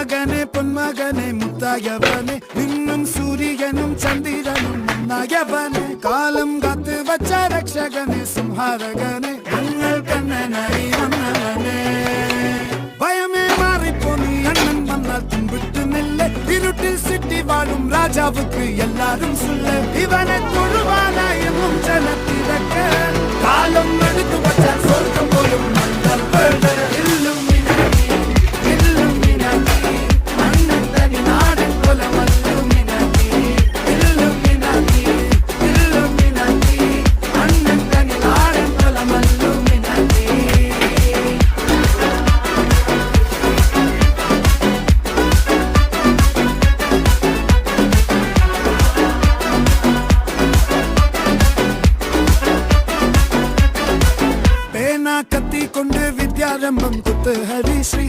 മകനെ പൊന്മകനെ മുത്തായവനെ നിന്നും സൂര്യനും ചന്ദ്രനും നന്നായവനെ കാലം കാത്ത് വച്ച രക്ഷകനെ സംഹാരകനെ ഞങ്ങൾ കണ്ണനായി വന്നവനെ ഭയമേ മാറിപ്പോ നീ അണ്ണൻ വന്നാൽ തുമ്പിട്ടുന്നില്ല ഇരുട്ടിൽ സിറ്റി വാഴും രാജാവുക്ക് എല്ലാരും സുല്ല ഇവനെ തൊഴുവാനായും ജനത്തിരക്ക് കാലം എടുത്തു വച്ചാൽ സ്വർഗം പോലും കത്തി കൊണ്ട് വിദ്യാരംഭം കുത്ത് ഹരി ശ്രീ